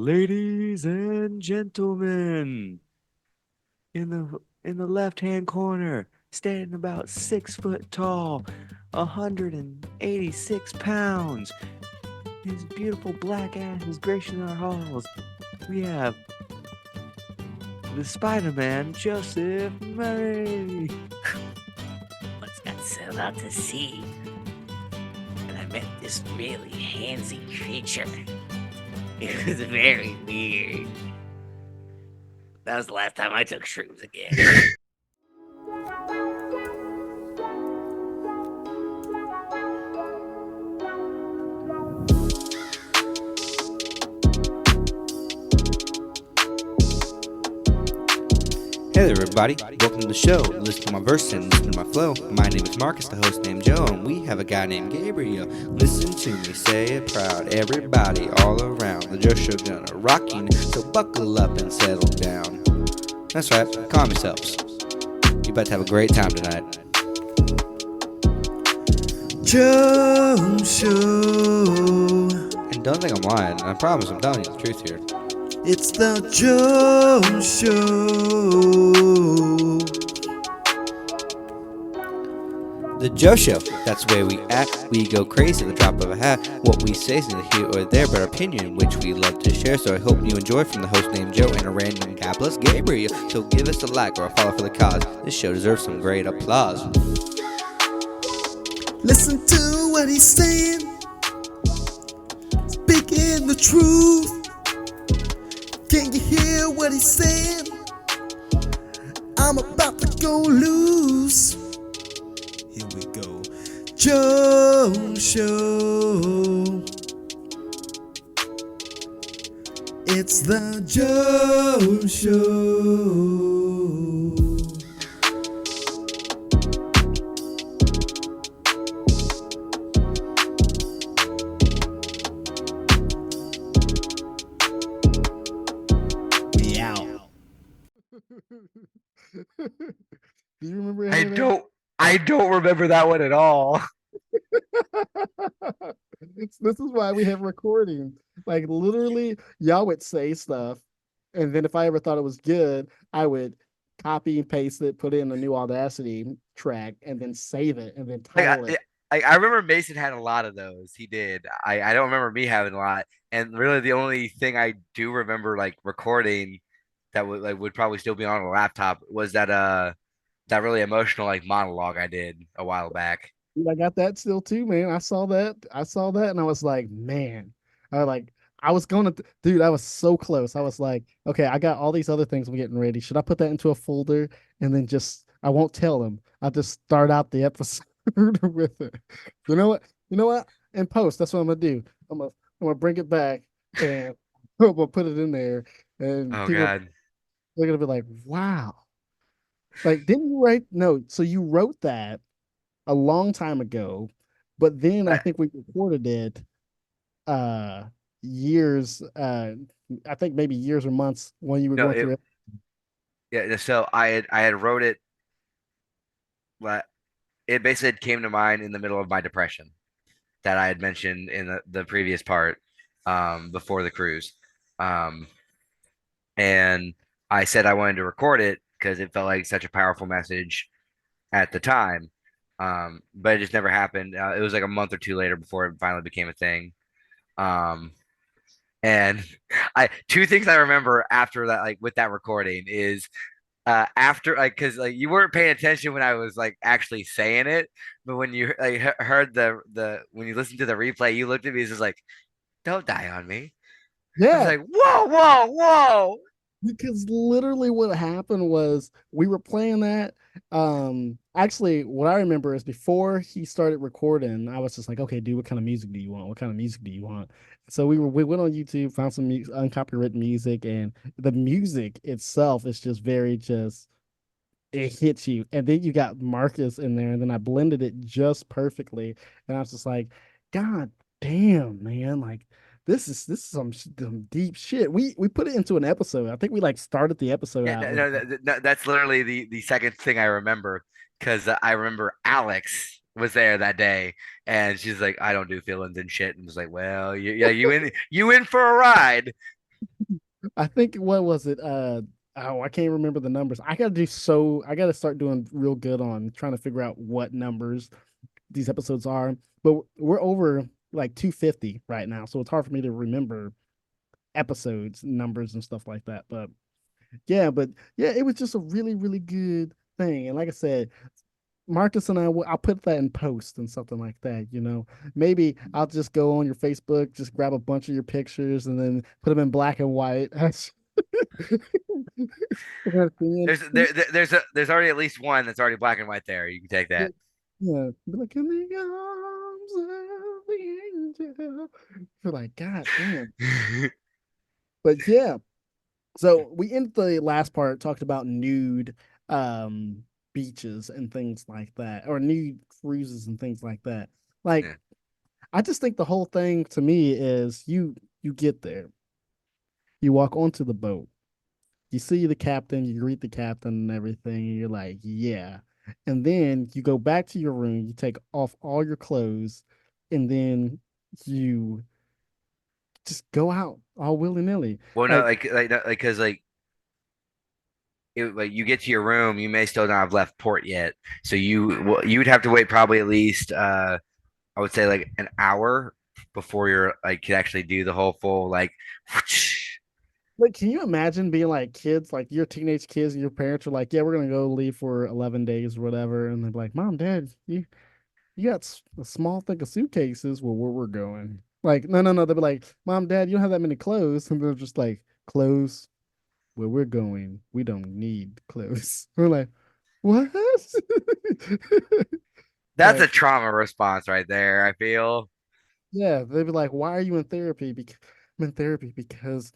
Ladies and gentlemen, in the left-hand corner, standing about 6 foot tall, 186 pounds, his beautiful black ass is gracing our halls. We have the Spider-Man, Joseph Murray. Once got set out to sea, and I met this really handsy creature. It was very weird. That was the last time I took shrooms again. Hey there, everybody. Welcome to the show. Listen to my verse and listen to my flow. My name is Marcus, the host named Joe, and we have a guy named Gabriel. Listen to me, say it proud. Everybody all around. The Joe Show gonna rock you, so buckle up and settle down. That's right, calm yourselves. You about to have a great time tonight. Joe Show. And don't think I'm lying. I promise I'm telling you the truth here. It's the Joe Show. The Joe Show, that's where we act. We go crazy at the drop of a hat. What we say is neither here or there, but our opinion, which we love to share. So I hope you enjoy from the host named Joe and a random guy plus Gabriel. So give us a like or a follow for the cause. This show deserves some great applause. Listen to what he's saying, speaking the truth. Can you hear what he's saying? I'm about to go loose. Here we go. Joe Show. It's the Joe Show. We out. Do you remember I any of that? don't remember that one at all. This is why we have recording. Like literally, y'all would say stuff, and then if I ever thought it was good, I would copy and paste it, put it in a new Audacity track, and then save it, and then Like title it. I remember Mason had a lot of those. He did. I don't remember me having a lot. And really the only thing I do remember like recording that would probably still be on a laptop was that really emotional like monologue I did a while back. Dude, I got that still too, man. I saw that. I saw that, and I was like, man, I was like, I was going to, dude, I was so close. I was like, okay, I got all these other things I'm getting ready. Should I put that into a folder and then just, I won't tell them. I'll just start out the episode with it. You know what? You know what? In post, that's what I'm gonna do. I'm gonna bring it back and I'm gonna put it in there, and Oh people God. they're gonna be like, wow. Like, didn't you write? No, so you wrote that a long time ago, but then I I, think we recorded it uh years I think maybe years or months when you were no, going it through it. yeah, so I had wrote it but it basically came to mind in the middle of my depression that I had mentioned in the previous part before the cruise. Um and I said I wanted to record it because it felt like such a powerful message at the time. But it just never happened. It was like a month or two later before it finally became a thing. Um, and I two things I remember after that, like with that recording, is after like because like you weren't paying attention when I was like actually saying it, but when you like heard the when you listened to the replay, you looked at me as just like, "Don't die on me." I was Yeah, like, "Whoa, whoa, whoa!" because literally what happened was we were playing that. Actually, what I remember is before he started recording, I was just like, okay, dude, what kind of music do you want? What kind of music do you want? So we went on YouTube, found some uncopyrighted music, and the music itself is just very just it hits you. And then you got Marcus in there, and then I blended it just perfectly. And I was just like, God damn, man, like this is some deep shit. We put it into an episode. I think we like started the episode Yeah, out no, with no, that's literally the second thing I remember because I remember Alex was there that day and she's like, I don't do feelings and shit, and was like, well, yeah, you in for a ride. I think what was it? Oh, I can't remember the numbers. I gotta start doing real good on trying to figure out what numbers these episodes are. But we're over like 250 right now, so it's hard for me to remember episodes, numbers, and stuff like that. But yeah, it was just a really, really good thing. And like I said, Marcus and I'll put that in post and something like that. Maybe I'll just go on your Facebook, just grab a bunch of your pictures and then put them in black and white. There's already at least one that's already black and white there. You can take that. Yeah, be like in the arms of the angel. You're like, God damn. But yeah, so we ended the last part talked about nude um beaches and things like that, or nude cruises and things like that. Like, Yeah. I just think the whole thing to me is you get there, you walk onto the boat, you see the captain, you greet the captain and everything, and you're like, yeah. And then you go back to your room, you take off all your clothes, and then you just go out all willy-nilly. Well, no, Like, because like you get to your room, you may still not have left port yet, so you would have to wait probably at least I would say like an hour before you're like could actually do the whole full like. like, can you imagine being like kids, like you're teenage kids, and your parents are like, "Yeah, we're gonna go leave for 11 days or whatever," and they're like, "Mom, Dad, you got a small thing of suitcases. Well, where we're going?" Like, no, no, no. They'll be like, "Mom, Dad, you don't have that many clothes," and they're just like, "Clothes? Where we're going, we don't need clothes." We're like, "What?" That's a But trauma response right there, I feel. yeah, they'd be like, "Why are you in therapy?" Because I'm in therapy because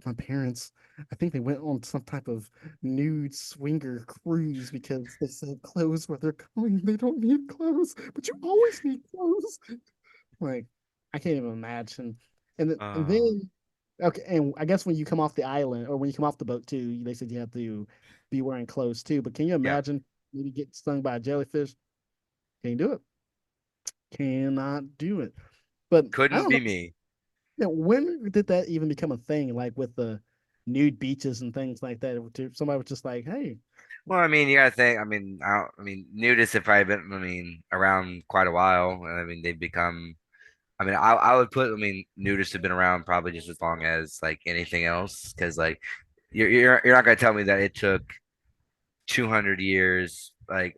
my parents, I think they went on some type of nude swinger cruise because they said clothes where they're going. They don't need clothes, but you always need clothes. Like, I can't even imagine. Oh, Okay, and I guess when you come off the island or when you come off the boat too, they said you have to be wearing clothes too. But can you yeah. imagine maybe get stung by a jellyfish? Can't do it. Cannot do it. But I Couldn't don't know. be me. Yeah, when did that even become a thing? Like with the nude beaches and things like that. Somebody was just like, "Hey, Well, I mean, you gotta think. I mean, nudists have probably been, I mean, around quite a while, and I mean, they've become. I mean, I would put. I mean, nudists have been around probably just as long as like anything else, because like, you're not gonna tell me that it took 200 years, like,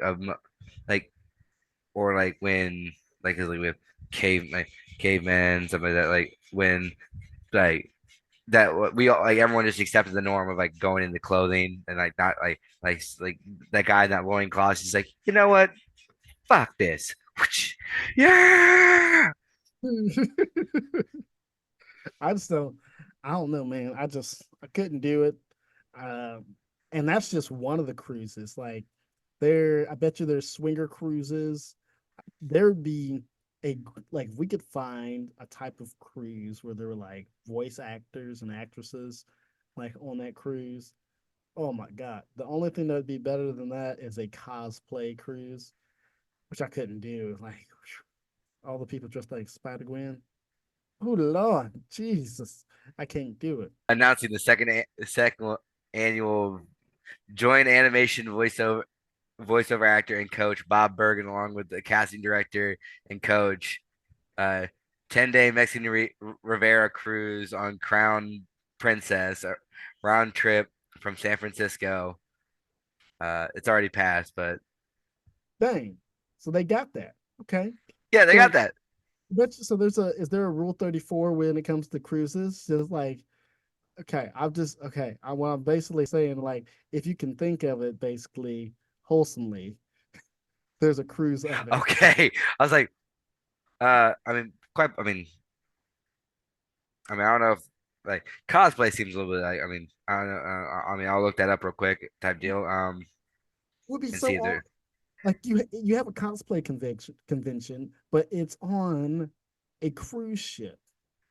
or like when, like, 'cause, like with cavemen, something like that, like when, like we all like everyone just accepted the norm of like going into clothing and like not like that guy in that loincloth. He's like, you know what? Fuck this. Yeah. I just don't, I don't know, man. I couldn't do it." Um, and that's just one of the cruises. Like, I bet you there's swinger cruises. There'd be like, we could find a type of cruise where there were like voice actors and actresses like on that cruise. Oh my God. The only thing that would be better than that is a cosplay cruise, which I couldn't do. Like, all the people dressed like Spider-Gwen. Oh Lord, Jesus. I can't do it. Announcing the second annual joint animation voiceover actor and coach Bob Bergen, along with the casting director and coach. Uh, 10-day Mexican Rivera cruise on Crown Princess, round trip from San Francisco. It's already passed, but Dang. So they got that. Okay. yeah, they got So that. is there a rule 34 when it comes to cruises? Just like, okay, what I'm basically saying, like, if you can think of it basically wholesomely, there's a cruise of it. Okay, I was like, I mean, quite. I don't know if like cosplay seems a little bit like. I don't know. I mean, I'll look that up real quick, type deal. It would be And so see if odd. there. Like, you have a cosplay convention, but it's on a cruise ship.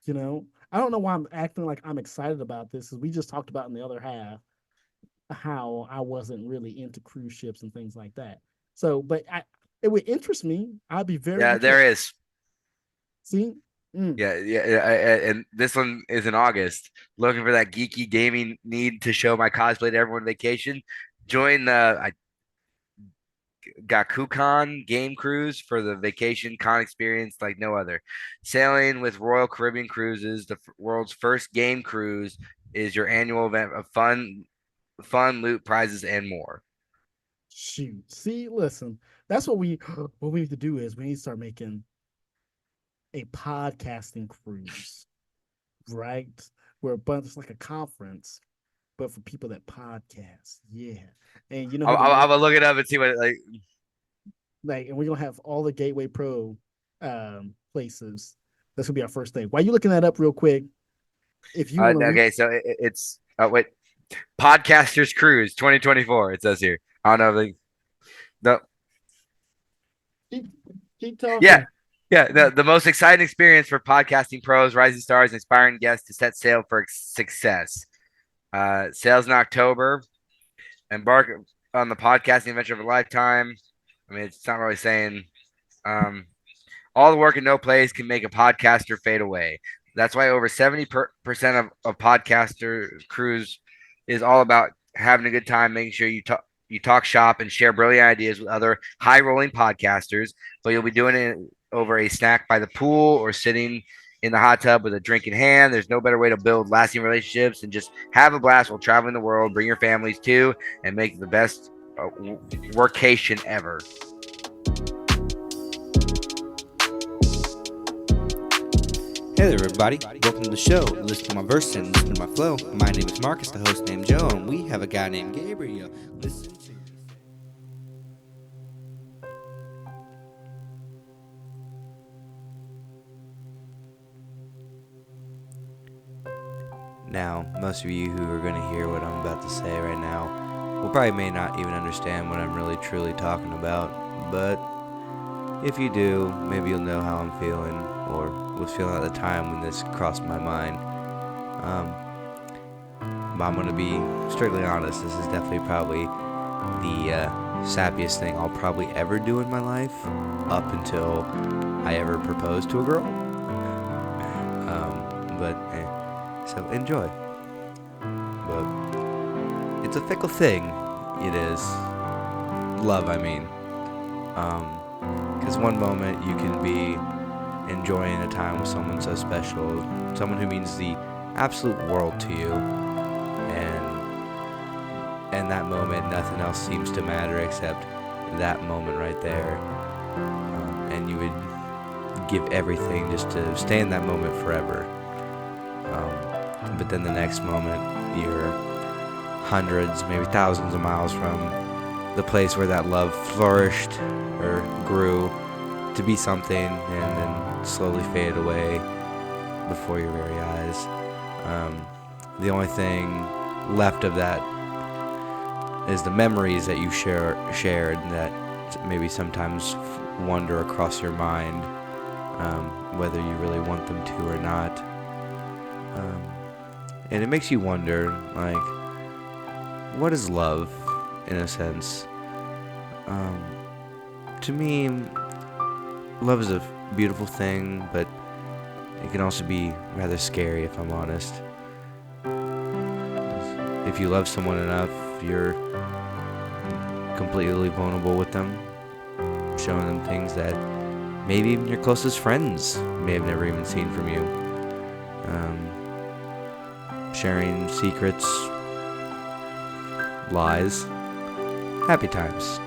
I don't know why I'm acting like I'm excited about this, because we just talked about in the other half how I wasn't really into cruise ships and things like that. So, but it would interest me. I'd be very Yeah, there interested. is. See, And this one is in August. Looking for that geeky gaming need to show my cosplay to everyone on vacation. Join the Gakukan game cruise for the vacation con experience like no other. Sailing with Royal Caribbean Cruises, the world's first game cruise, is your annual event of fun, loot, prizes, and more. Shoot. See, listen, that's what we what we need to do is we need to start making a podcasting cruise, right? Where a bunch it's like a conference, but for people that podcast. Yeah. And you know who the I'm main gonna look it up and see what like, and we're gonna have all the Gateway Pro places. That's gonna be our first thing. While you looking that up real quick, if you want to okay, so it's wait, Podcasters Cruise 2024. It says here. I don't know. The keep, keep yeah, talking. yeah. The most exciting experience for podcasting pros, rising stars, and inspiring guests to set sail for success. Sales in October. Embark on the podcasting adventure of a lifetime. I mean, it's not really saying. Um, all the work and no plays can make a podcaster fade away. That's why over 70% of podcaster crews is all about having a good time, making sure you talk shop and share brilliant ideas with other high rolling podcasters. But you'll be doing it over a snack by the pool or sitting in the hot tub with a drink in hand. There's no better way to build lasting relationships and just have a blast while traveling the world. Bring your families too, and make the best workation ever. Hey there, everybody. Welcome to the show. Listen to my verse and listen to my flow. My name is Marcus, the host named Joe, and we have a guy named Gabriel. Listen to me. Now, most of you who are going to hear what I'm about to say right now will probably may not even understand what I'm really truly talking about, but if you do, maybe you'll know how I'm feeling or was feeling at the time when this crossed my mind. I'm going to be strictly honest. This is definitely probably the sappiest thing I'll probably ever do in my life up until I ever propose to a girl. So enjoy. But it's a fickle thing. It is. Love, I mean. Because one moment you can be enjoying a time with someone so special, someone who means the absolute world to you, and that moment nothing else seems to matter except that moment right there, and you would give everything just to stay in that moment forever. But then the next moment you're hundreds, maybe thousands of miles from the place where that love flourished or grew to be something and then slowly fade away before your very eyes. The only thing left of that is the memories that you shared that maybe sometimes wander across your mind, whether you really want them to or not. And it makes you wonder, like, what is love, in a sense? To me, love is a beautiful thing, but it can also be rather scary, if I'm honest. If you love someone enough, you're completely vulnerable with them, showing them things that maybe even your closest friends may have never even seen from you. Sharing secrets, lies, happy times.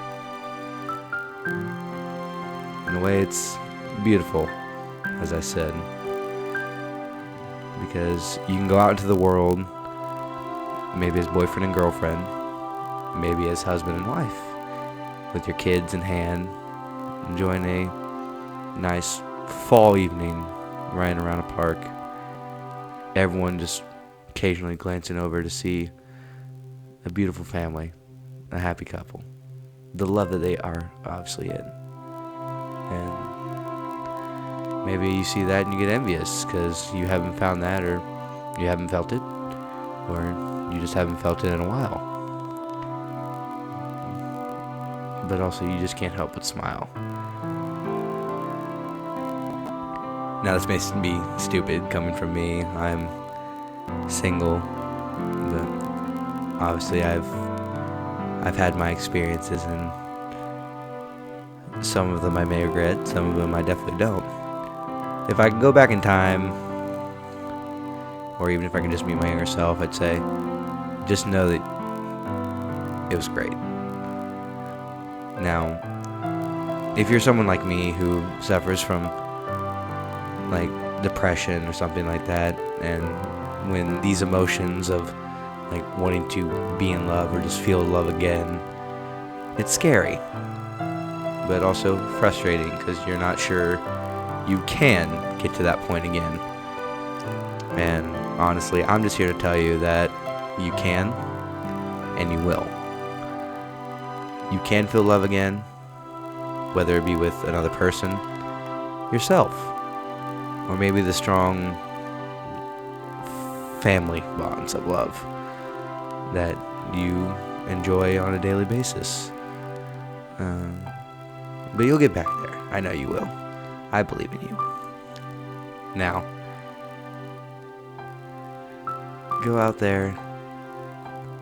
In a way, it's beautiful, as I said, because you can go out into the world, maybe as boyfriend and girlfriend, maybe as husband and wife, with your kids in hand, enjoying a nice fall evening, riding around a park, everyone just occasionally glancing over to see a beautiful family, a happy couple, the love that they are obviously in. And maybe you see that and you get envious because you haven't found that, or you haven't felt it, or you just haven't felt it in a while. But also you just can't help but smile. Now this may be stupid coming from me. I'm single, but obviously I've had my experiences, and some of them I may regret, some of them I definitely don't. If I can go back in time, or even if I can just meet my younger self, I'd say just know that it was great. Now, if you're someone like me who suffers from like depression or something like that, and when these emotions of like wanting to be in love or just feel love again, it's scary, but also frustrating because you're not sure you can get to that point again. And honestly, I'm just here to tell you that you can, and you will. You can feel love again, whether it be with another person, yourself, or maybe the strong family bonds of love that you enjoy on a daily basis. But you'll get back there. I know you will. I believe in you. Now, go out there,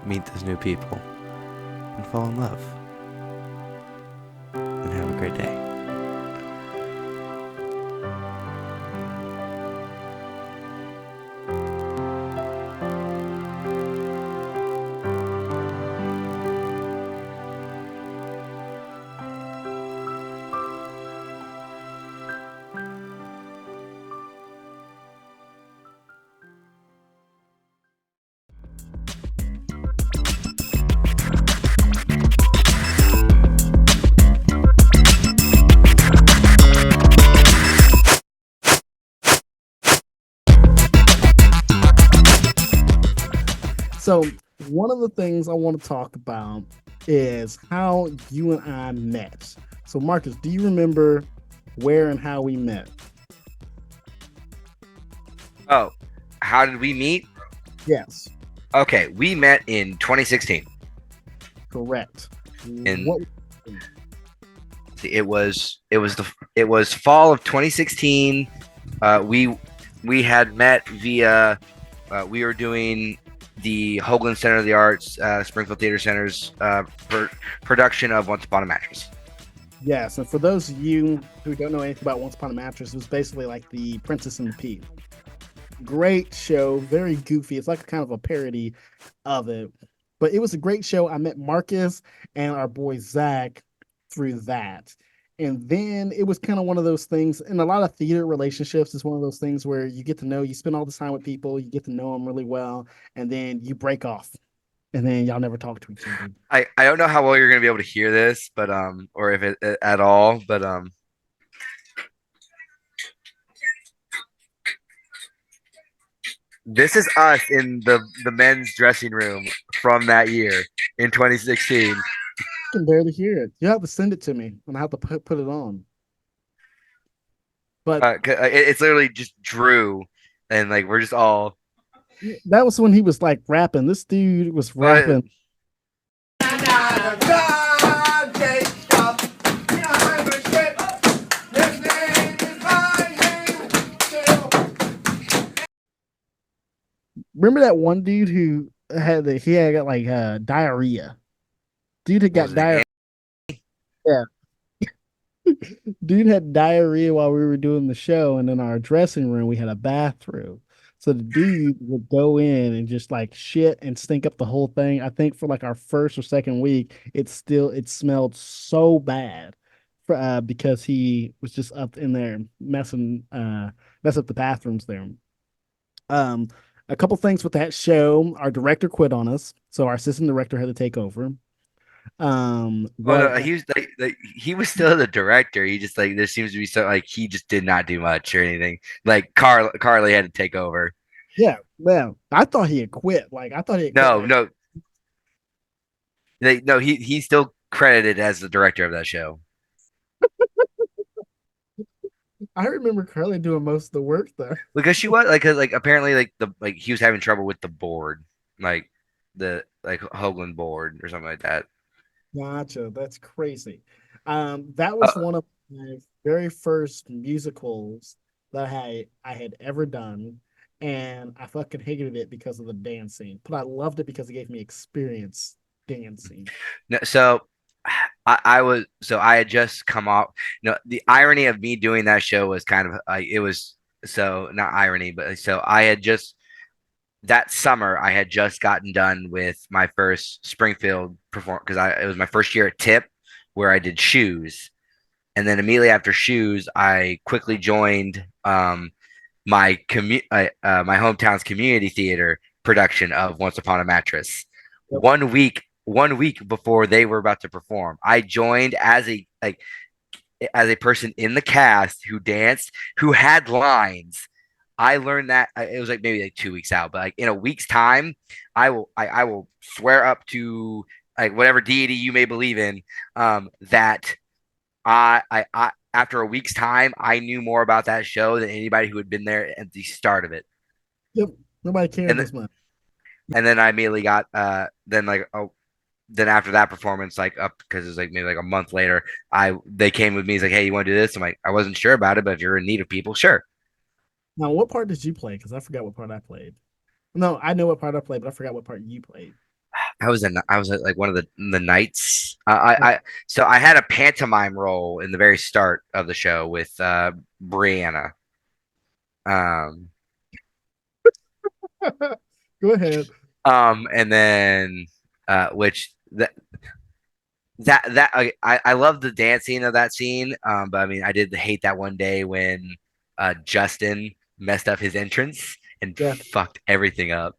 meet those new people, and fall in love. And have a great day. So, one of the things I want to talk about is how you and I met. So, Marcus, do you remember where and how we met? Oh, how did we meet? Yes, Okay, we met in 2016. correct. And What? it was fall of 2016. We had met via we were doing the Hoagland Center of the Arts, Springfield Theater Center's production of Once Upon a Mattress. Yes, and for those of you who don't know anything about Once Upon a Mattress, it was basically like the Princess and the Pea. Great show, very goofy. It's like kind of a parody of it, but it was a great show. I met Marcus and our boy Zach through that. And then it was kind of one of those things, in a lot of theater relationships, it's one of those things where you get to know, you spend all this time with people, you get to know them really well, and then you break off, and then y'all never talk to each other. I don't know how well you're gonna be able to hear this, but or if it at all, but this is us in the men's dressing room from that year in 2016. I can barely hear it. You have to send it to me, and I have to put it on. But It's literally just Drew, and like we're just all. that was when he was like rapping. This dude was rapping. Remember that one dude who he had got like diarrhea. Dude had got diarrhea. Yeah. Dude had diarrhea while we were doing the show, and in our dressing room we had a bathroom. So the dude would go in and just like shit and stink up the whole thing. I think for like our first or second week, it smelled so bad because he was just up in there mess up the bathrooms there. Um, a couple things with that show. Our director quit on us, so our assistant director had to take over. Oh But no, he was like he was still the director. He just like there seems to be so like he just did not do much or anything. Like Carly had to take over. yeah, well, I thought he had quit. Like I thought he had quit. No, Like, no, no. He's still credited as the director of that show. I remember Carly doing most of the work there. Because she was like, 'cause, like apparently like the like he was having trouble with the board, like the like Hoagland board or something like that. Gotcha. That's crazy. That Uh, was one of my very first musicals that I had ever done, and I fucking hated it because of the dancing, but I loved it because it gave me experience dancing. No, so I had just come off. The irony of me doing that show was kind of like it was so not irony, but so I had just that summer I had just gotten done with my first Springfield perform because I it was my first year at Tip where I did shoes, and then immediately after shoes I quickly joined my hometown's community theater production of Once Upon a Mattress. Yep. 1 week before they were about to perform, I joined as a person in the cast who danced, who had lines. I learned that it was like maybe like 2 weeks out, but like in a week's time, I will swear up to like whatever deity you may believe in, that I after a week's time, I knew more about that show than anybody who had been there at the start of it. Yep. Nobody cares And as much. and then I immediately got then after that performance, like up because it was like maybe like a month later, they came with me. He's like, hey, you want to do this? I'm like, I wasn't sure about it, but if you're in need of people, sure. Now, what part did you play? Because I forgot what part I played. No, I know what part I played, but I forgot what part you played. I was like one of the knights. So I had a pantomime role in the very start of the show with Brianna. Um, Go ahead. and then which that I love the dancing of that scene. But I mean, I did hate that one day when Justin messed up his entrance and Yeah. fucked everything up.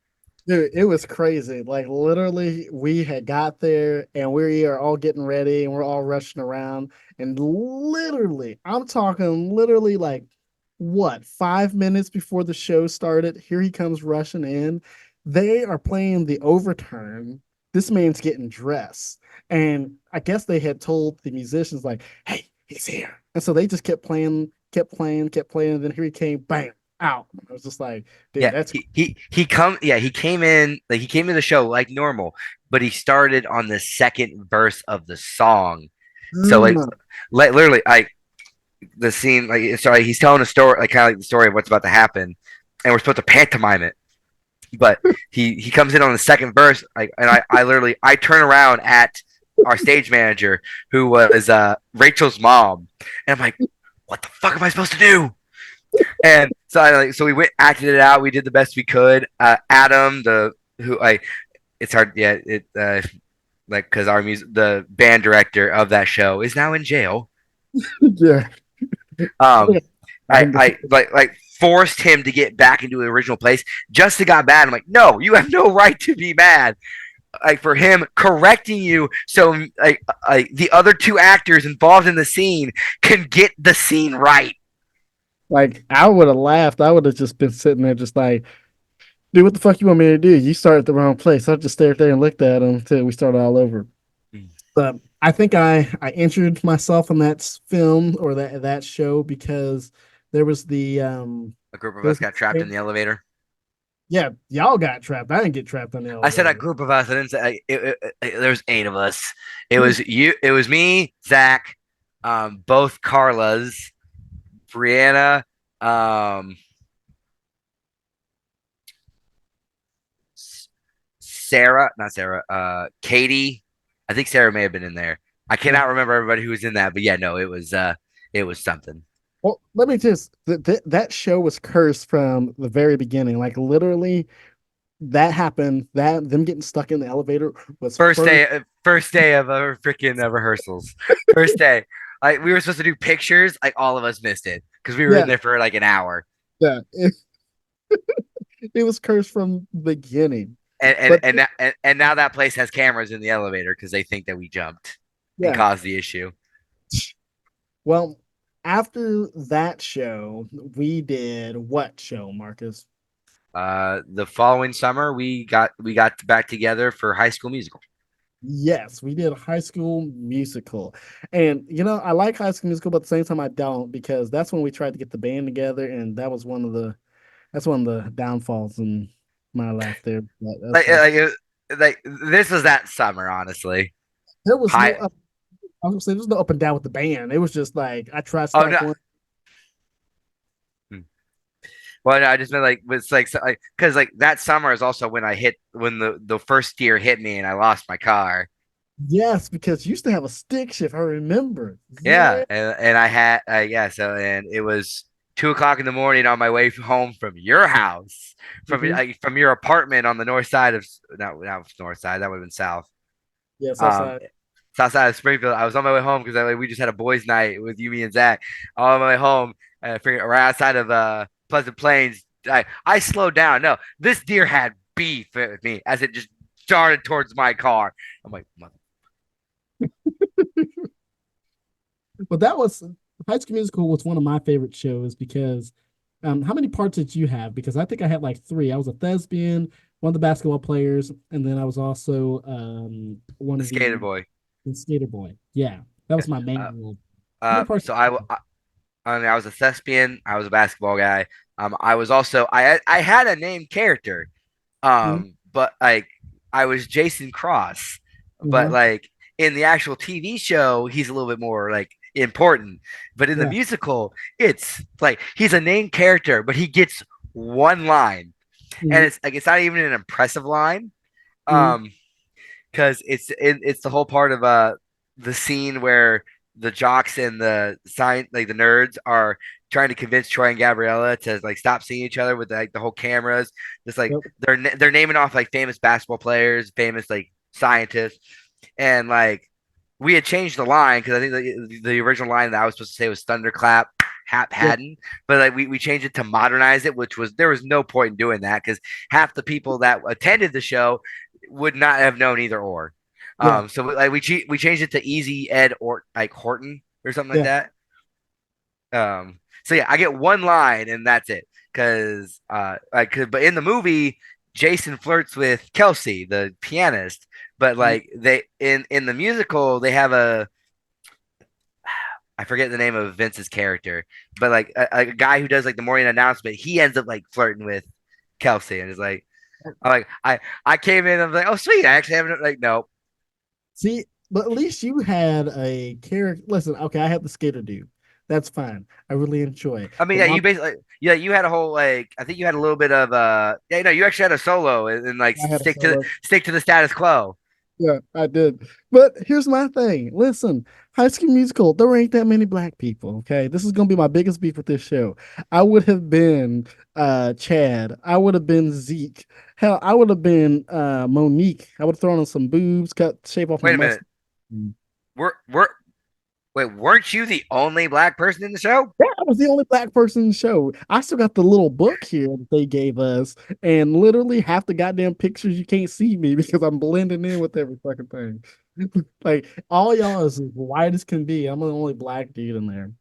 Dude, it was crazy. Like literally, we had got there and we are all getting ready and we're all rushing around. And literally, I'm talking literally like what, 5 minutes before the show started, here he comes rushing in. They are playing the overturn. This man's getting dressed. And I guess they had told the musicians, like, hey, he's here. And so they just kept playing, kept playing, kept playing. And then here he came, bam, out. I was just like, dude, Yeah, that's he came in like he came in the show like normal, but he started on the second verse of the song. So mm, like literally like the scene like sorry he's telling a story like kind of like the story of what's about to happen, and we're supposed to pantomime it. But he comes in on the second verse like and I literally I turn around at our stage manager who was Rachel's mom, and I'm like, what the fuck am I supposed to do? And so we went acted it out. We did the best we could. Adam, the who I it's hard yeah it like because our music the band director of that show is now in jail. yeah. Um, I can I like forced him to get back into the original place just to got mad. I'm like, no, you have no right to be mad. Like for him correcting you, so like the other two actors involved in the scene can get the scene right. like I would have laughed. I would have just been sitting there just like, dude, what the fuck you want me to do? You started at the wrong place. I just stared there and looked at him until we started all over. But I think I injured myself in that film or that show because there was A group of there us was got trapped in the elevator. yeah, y'all got trapped. I didn't get trapped on the I said a elevator. group of us. I didn't say there was 8 of us. It was you. It was me, Zach, both Carlas, Brianna, um, Sarah, not Sarah, Katie. I think Sarah may have been in there. I Yeah. cannot remember everybody who was in that, but yeah, no, it was something. Well, let me just that show was cursed from the very beginning. Like literally, that happened. That them getting stuck in the elevator was first. First day of our freaking rehearsals. First day, like we were supposed to do pictures, like all of us missed it because we were in Yeah, there for like an hour. yeah. It was cursed from the beginning. and But and and now that place has cameras in the elevator because they think that we jumped and yeah, caused the issue. well, after that show, we did what show, Marcus? The following summer, we got back together for High School Musical. Yes, we did High School Musical. And I like High School Musical, but at the same time I don't because that's when we tried to get the band together and that's one of the downfalls in my life there. That's Like like like this was that summer, honestly. there was no High. up I was gonna say there's no up and down with the band. It was just like I tried Oh stuff no. one Well, no, I just meant like it's like because like that summer is also when I hit when the first year hit me and I lost my car. Yes, because you used to have a stick shift. I remember. Yeah, Yeah. and I had yeah, so and it was 2 o'clock in the morning on my way home from your house, Hmm. from your apartment on the north side of not north side, that would have been south. Yes, Um, outside. south side of Springfield. I was on my way home because like, we just had a boys' night with you, me, and Zach. On my way home, I figured right outside of Pleasant Plains. I slowed down. No, this deer had beef with me as it just started towards my car. I'm like, But that was High School Musical was one of my favorite shows because how many parts did you have? Because I think I had like three. I was a thespian, one of the basketball players, and then I was also one the of skater the boy. skater boy. Yeah, that Yeah. was my main Uh, role. How many parts so did you have? I mean, I was a thespian. I was a basketball guy. I was also I had a named character. Mhm. But like I was Jason Cross, but Uh-huh. like in the actual TV show, he's a little bit more like important. But in the Yeah. musical, it's like he's a named character, but he gets one line, and Mhm. it's not even an impressive line. Mhm. Um, because it's the whole part of the scene where the jocks and the sign like the nerds are trying to convince Troy and Gabriella to like stop seeing each other with like the whole cameras. Just like Yep. they're naming off like famous basketball players, famous like scientists, and like we had changed the line because I think the original line that I was supposed to say was thunderclap. Hap Yeah. hadn't, but like we changed it to modernize it, which was there was no point in doing that because half the people that attended the show would not have known either or. Yeah. So like we changed it to Easy Ed or like Horton or something like Yeah. that. So yeah, I get one line and that's it. Cause but in the movie, Jason flirts with Kelsey, the pianist. But Mhm. like they in the musical, they have a I forget the name of Vince's character, but like a guy who does like the morning announcement, he ends up like flirting with Kelsey and is like, I'm like I came in, I'm like, oh sweet, I actually haven't like no. See, but at least you had a character. Listen, okay, I have the skater dude. That's fine. I really enjoy it. I mean, But yeah, my you basically, yeah, you had a whole like, I think you had a little bit of, yeah, no, you actually had a solo and like I had a solo. stick to the status quo. Yeah, I did. But here's my thing. Listen, High School Musical, there ain't that many black people, okay? This is gonna be my biggest beef with this show. I would have been Chad. I would have been Zeke. Hell, I would have been Monique. I would have thrown on some boobs, cut shape off my Wait a minute, mustache. Yeah, we're wait, weren't you the only black person in the show? I was the only black person in the show. I still got the little book here that they gave us, and literally half the goddamn pictures you can't see me because I'm blending in with every fucking thing. Like all y'all is as white as can be. I'm the only black dude in there.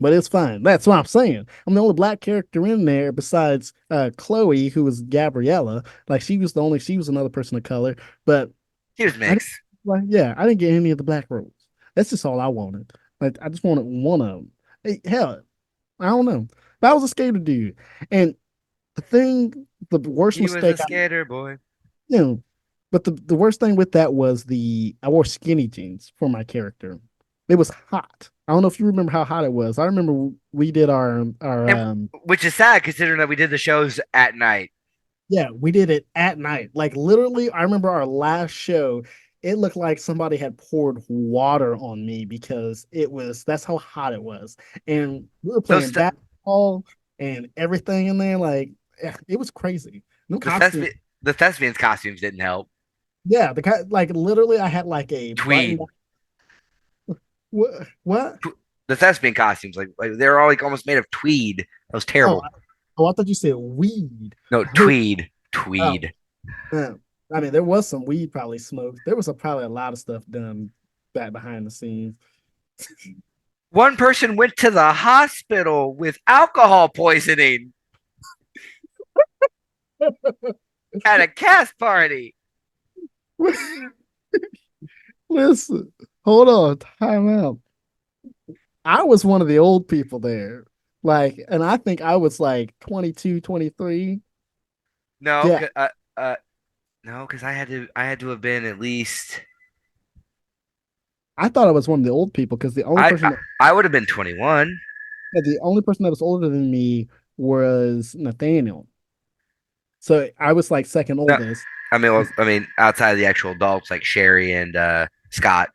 But it's fine. That's what I'm saying. I'm the only black character in there besides Chloe, who was Gabriella. Like she was another person of color. But He was I didn't mixed. like yeah, I didn't get any of the black roles. That's just all I wanted. Like I just wanted one of them. Hey, hell, I don't know. But I was a skater dude. And the thing, the worst He was a mistake I skater boy. you know, but the worst thing with that was the I wore skinny jeans for my character. It was hot. I don't know if you remember how hot it was. I remember we did our And which is sad considering that we did the shows at night. yeah, we did it at night. Like literally, I remember our last show. It looked like somebody had poured water on me because that's how hot it was. And we were Those playing basketball and everything in there. Like it was crazy. No the costume. thespians costumes didn't help. Yeah, the guy like literally I had like a button. Tweed. What? What? The thespian costumes, like they're all like almost made of tweed. That was Oh, terrible. oh, I thought you said weed. No, I heard, tweed. oh, Tweed. man. I mean, there was some weed probably smoked. There was probably a lot of stuff done back behind the scenes. One person went to the hospital with alcohol poisoning at a cast party. Listen, hold on, time out. I was one of the old people there. Like, and I think I was like 22, 23. No, Yeah, uh, no, because I had to have been at least I thought I was one of the old people because I would have been 21. the only person that was older than me was Nathaniel. So I was like second No, oldest. I mean, outside of the actual adults like Sherry and Scott.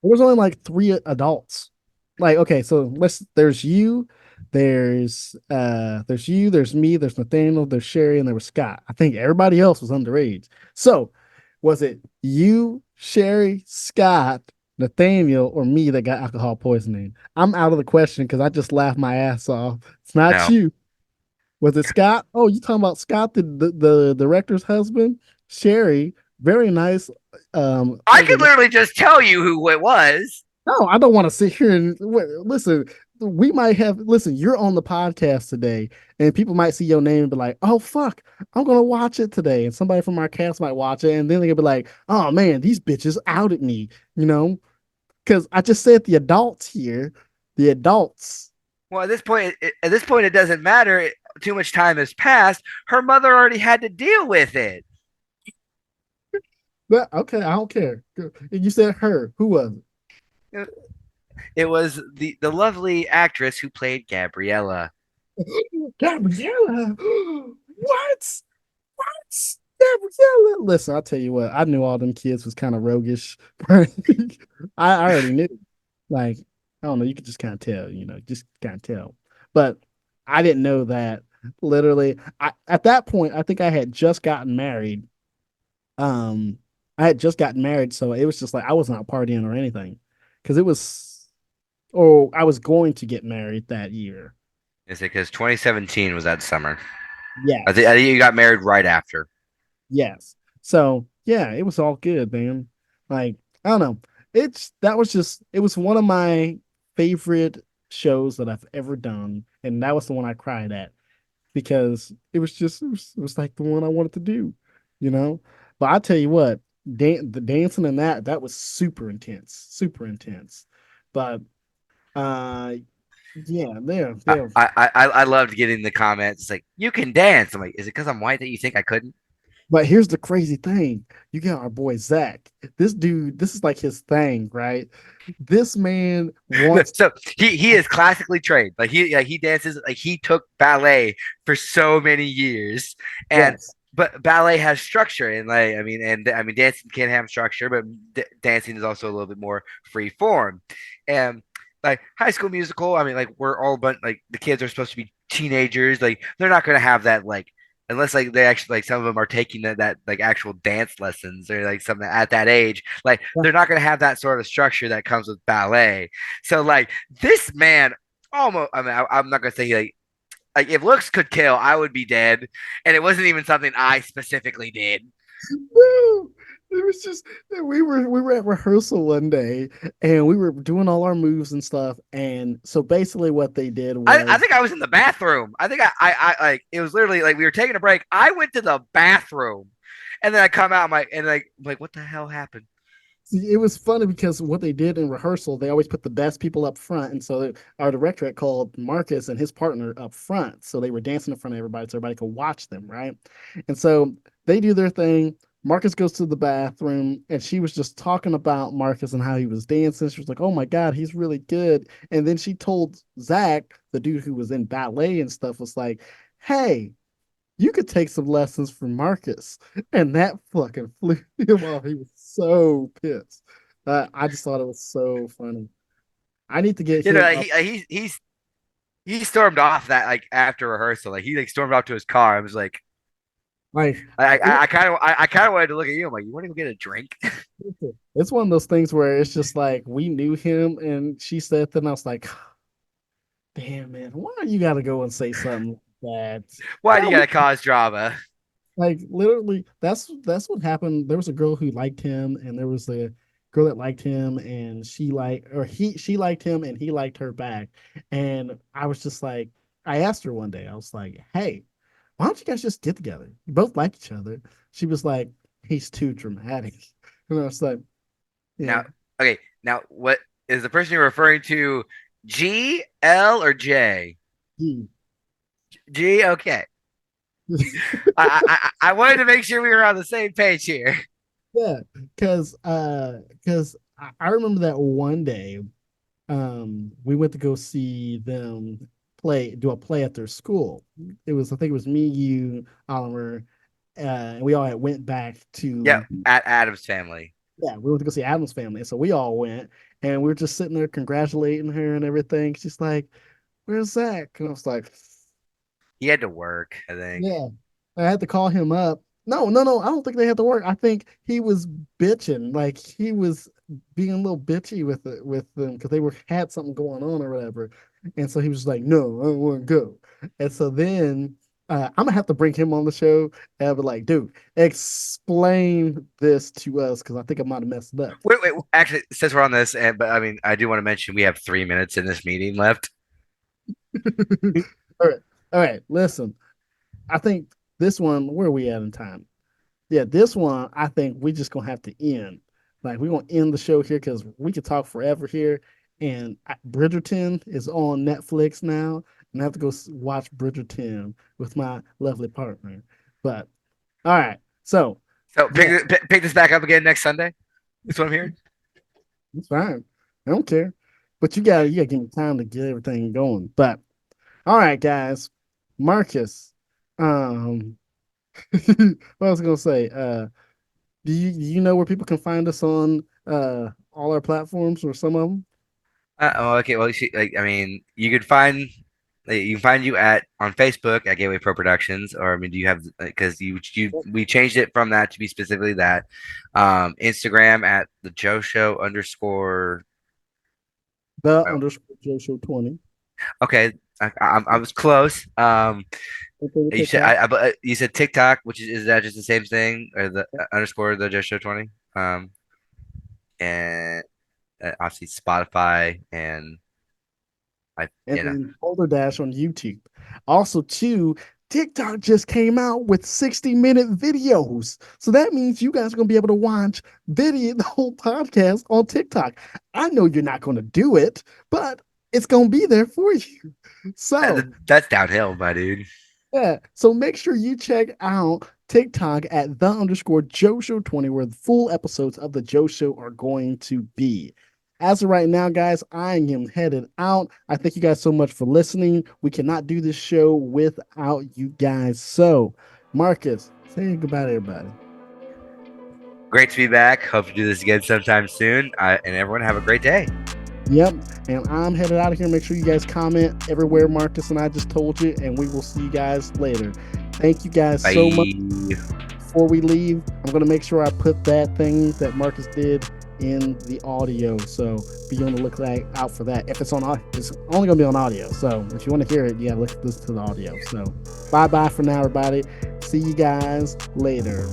There was only like three adults. Like, okay, so there's you, there's you, there's me, there's Nathaniel, there's Sherry, and there was Scott. I think everybody else was underage. So was it you, Sherry, Scott, Nathaniel, or me that got alcohol poisoning? I'm out of the question because I just laughed my ass off. It's not No, you. Was it Scott? Oh, you talking about Scott, the director's husband? Sherry, very nice. I Older. could literally just tell you who it was. No, I don't want to sit here and listen. We might have listen. You're on the podcast today, and people might see your name and be like, "Oh fuck, I'm gonna watch it today." And somebody from our cast might watch it, and then they'll be like, "Oh man, these bitches outed me," you know? Because I just said the adults here, the adults. Well, at this point, it doesn't matter. Too much time has passed. Her mother already had to deal with it. But okay, I don't care. You said her. Who was it? It was the lovely actress who played Gabriella. Gabriella. What? Gabriella. Listen, I'll tell you what, I knew all them kids was kind of roguish. I already knew. Like, I don't know, you could just kind of tell, just kind of tell. But I didn't know that literally. At that point, I think I had just gotten married. Um, I had just gotten married, so it was just like I wasn't out partying or anything. Because it was, or I was going to get married that year. Is it because 2017 was that summer? Yes. I think you got married right after. Yes. So yeah, it was all good, man. Like, I don't know. That was just it was one of my favorite shows that I've ever done. And that was the one I cried at because it was like the one I wanted to do, you know? But I tell you what, the dancing in that was super intense. Super intense. But uh yeah, there. I loved getting the comments. It's like, you can dance. I'm like, is it because I'm white that you think I couldn't? But here's the crazy thing. You got our boy Zach. This dude, this is like his thing, right? This man wants, So he is classically trained. He dances like he took ballet for so many years, and yes, but ballet has structure and I mean dancing can have structure, but dancing is also a little bit more free form, and like High School Musical. I mean, like we're all but like the kids are supposed to be teenagers. Like they're not gonna have that like unless like they actually like some of them are taking that like actual dance lessons or like something at that age, like they're not going to have that sort of structure that comes with ballet. So like this man almost, I mean, I'm not going to say like if looks could kill, I would be dead, and it wasn't even something I specifically did. no, it was just we were at rehearsal one day and we were doing all our moves and stuff. And so basically what they did I was think I was in the bathroom. I think I like it was literally like we were taking a break. I went to the bathroom, and then I come out. I'm like what the hell happened? see, it was funny because what they did in rehearsal, they always put the best people up front. And so our director had called Marcus and his partner up front. So they were dancing in front of everybody so everybody could watch them, right? And so they do their thing. Marcus goes to the bathroom and she was just talking about Marcus and how he was dancing. She was like, oh my God, he's really good. And then she told Zach, the dude who was in ballet and stuff, was like, hey, you could take some lessons from Marcus. And that fucking flew him off. He was so pissed. I just thought it was so funny. I need to get You know, him like, up. he stormed off that like after rehearsal. Like he like stormed off to his car. I was like, Like, it, I kind of wanted to look at you. I'm like, you want to go get a drink? it's one of those things where it's just like we knew him, and she said that, and I was like, damn man, why you got to go and say something like that? Why do Yeah, you gotta cause drama? like literally, that's what happened. There was a girl who liked him, and there was a girl that liked him, and she liked him, and he liked her back. And I was just like, I asked her one day, I was like, hey, why don't you guys just get together? You both like each other. She was like, he's too dramatic. And I was like, yeah, Now, okay, now what is the person you're referring to? G, L, or J? he. G. Okay, I wanted to make sure we were on the same page here. Yeah, because I remember that one day we went to go see them do a play at their school. I think it was me, you, Oliver, and we all had went back Yeah, to at Adam's family. yeah, we went to go see Adam's family. So we all went and we were just sitting there congratulating her and everything. She's like, "Where's Zach?" And I was like, He had to work, I think. yeah. I had to call him up. No, no, no. I don't think they had to work. I think he was bitching. Like he was being a little bitchy with them because they had something going on or whatever. And so he was like, "No, I don't want to go." And so then I'm gonna have to bring him on the show and be like, "Dude, explain this to us because I think I might have messed it up." Wait. Actually, since we're on this, but I mean, I do want to mention we have 3 minutes in this meeting left. All right, all right. Listen, I think this one. Where are we at in time? Yeah, this one, I think we just gonna have to end. Like we're gonna end the show here because we could talk forever here. And Bridgerton is on Netflix now, and I have to go watch Bridgerton with my lovely partner. But all right, so So yeah, pick this back up again next Sunday. That's what I'm hearing. it's fine. I don't care. But you gotta give me time to get everything going. But all right, guys, Marcus. Um, what I was gonna say. Do you know where people can find us on all our platforms or some of them? Okay. Well, I mean, you can find you at on Facebook at Gateway Pro Productions, or I mean, do you have because we changed it from that to be specifically that. Instagram at the Joe Show underscore. The Oh, underscore Joe Show 20. okay, I was close. Okay, with You said TikTok. you said TikTok, which is that just the same thing or the underscore the Joe Show 20? And obviously Spotify and I And then Boulder Dash on YouTube. Also, too, TikTok just came out with 60-minute videos. So that means you guys are going to be able to watch the whole podcast on TikTok. I know you're not going to do it, but it's going to be there for you. So that's downhill, my dude. yeah. So make sure you check out TikTok at the underscore Joe Show 20, where the full episodes of the Joe Show are going to be. As of right now, guys, I am headed out. I thank you guys so much for listening. We cannot do this show without you guys. So, Marcus, say goodbye to everybody. Great to be back. Hope to do this again sometime soon. And everyone have a great day. Yep. And I'm headed out of here. Make sure you guys comment everywhere Marcus and I just told you, and we will see you guys later. Thank you guys so much. Before we leave, I'm going to make sure I put that thing that Marcus did in the audio. So be on the lookout out for that. If it's on, it's only going to be on audio. So if you want to hear it, yeah, listen to the audio. So bye for now, everybody. See you guys later.